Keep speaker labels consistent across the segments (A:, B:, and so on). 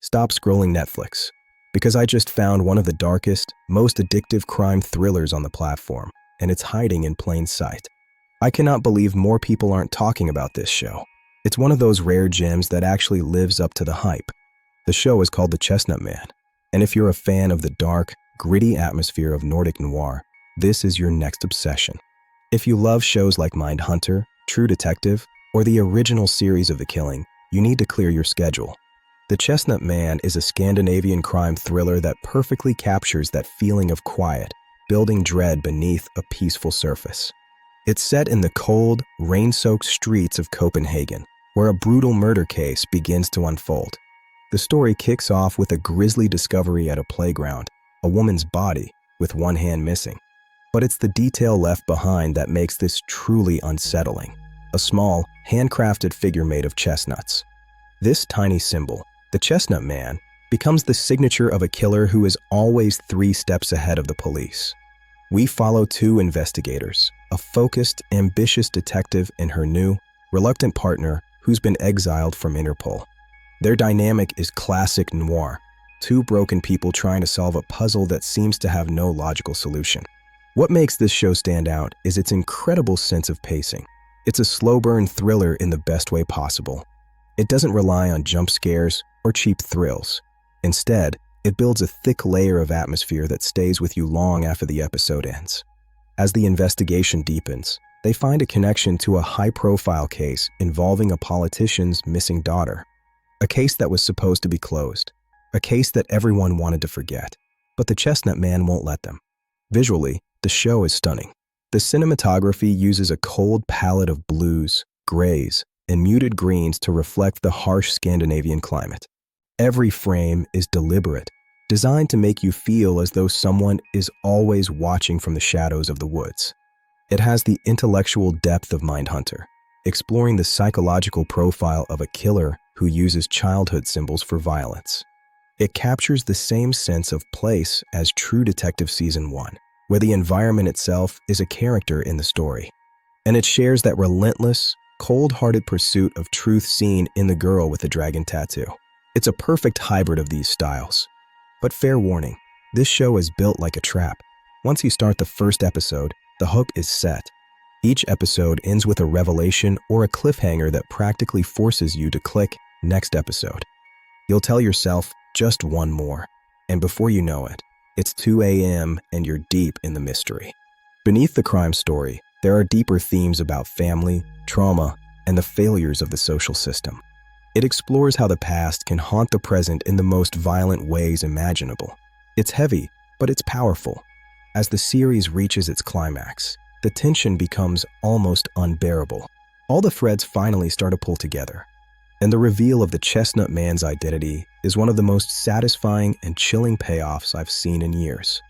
A: Stop scrolling Netflix, because I just found one of the darkest, most addictive crime thrillers on the platform, and it's hiding in plain sight. I cannot believe more people aren't talking about this show. It's one of those rare gems that actually lives up to the hype. The show is called The Chestnut Man, and if you're a fan of the dark, gritty atmosphere of Nordic noir, this is your next obsession. If you love shows like Mindhunter, True Detective, or the original series of The Killing, you need to clear your schedule. The Chestnut Man is a Scandinavian crime thriller that perfectly captures that feeling of quiet, building dread beneath a peaceful surface. It's set in the cold, rain-soaked streets of Copenhagen, where a brutal murder case begins to unfold. The story kicks off with a grisly discovery at a playground, a woman's body with one hand missing. But it's the detail left behind that makes this truly unsettling. A small, handcrafted figure made of chestnuts. This tiny symbol, the Chestnut Man, becomes the signature of a killer who is always 3 steps ahead of the police. We follow 2 investigators, a focused, ambitious detective and her new, reluctant partner who's been exiled from Interpol. Their dynamic is classic noir, 2 broken people trying to solve a puzzle that seems to have no logical solution. What makes this show stand out is its incredible sense of pacing. It's a slow-burn thriller in the best way possible. It doesn't rely on jump scares or cheap thrills. Instead, it builds a thick layer of atmosphere that stays with you long after the episode ends. As the investigation deepens, they find a connection to a high-profile case involving a politician's missing daughter. A case that was supposed to be closed. A case that everyone wanted to forget. But the Chestnut Man won't let them. Visually, the show is stunning. The cinematography uses a cold palette of blues, grays, and muted greens to reflect the harsh Scandinavian climate. Every frame is deliberate, designed to make you feel as though someone is always watching from the shadows of the woods. It has the intellectual depth of Mindhunter, exploring the psychological profile of a killer who uses childhood symbols for violence. It captures the same sense of place as True Detective Season 1, where the environment itself is a character in the story. And it shares that relentless, cold-hearted pursuit of truth seen in The Girl with the Dragon Tattoo. It's a perfect hybrid of these styles. But fair warning, this show is built like a trap. Once you start the first episode, the hook is set. Each episode ends with a revelation or a cliffhanger that practically forces you to click next episode. You'll tell yourself, just one more. And before you know it, it's 2 a.m. and you're deep in the mystery. Beneath the crime story, there are deeper themes about family, trauma, and the failures of the social system. It explores how the past can haunt the present in the most violent ways imaginable. It's heavy, but it's powerful. As the series reaches its climax, the tension becomes almost unbearable. All the threads finally start to pull together, and the reveal of the Chestnut Man's identity is one of the most satisfying and chilling payoffs I've seen in years.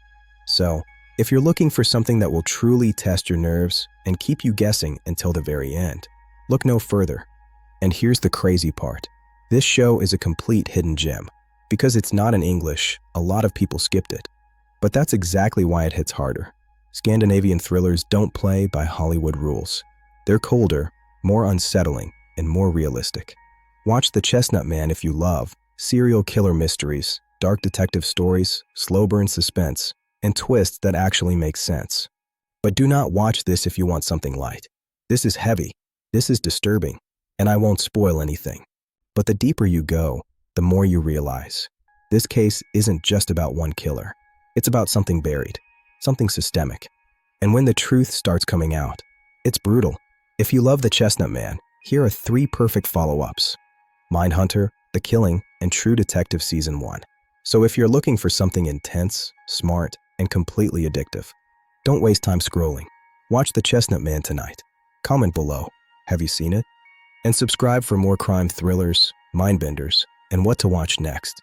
A: So, if you're looking for something that will truly test your nerves and keep you guessing until the very end, look no further. And here's the crazy part. This show is a complete hidden gem. Because it's not in English, a lot of people skipped it. But that's exactly why it hits harder. Scandinavian thrillers don't play by Hollywood rules. They're colder, more unsettling, and more realistic. Watch The Chestnut Man if you love serial killer mysteries, dark detective stories, slow burn suspense, and twists that actually make sense. But do not watch this if you want something light. This is heavy, this is disturbing, and I won't spoil anything. But the deeper you go, the more you realize. This case isn't just about one killer. It's about something buried, something systemic. And when the truth starts coming out, it's brutal. If you love The Chestnut Man, here are 3 perfect follow-ups. Mindhunter, The Killing, and True Detective Season 1. So if you're looking for something intense, smart, and completely addictive, don't waste time scrolling. Watch The Chestnut Man tonight. Comment below, have you seen it? And subscribe for more crime thrillers, mind-benders, and what to watch next.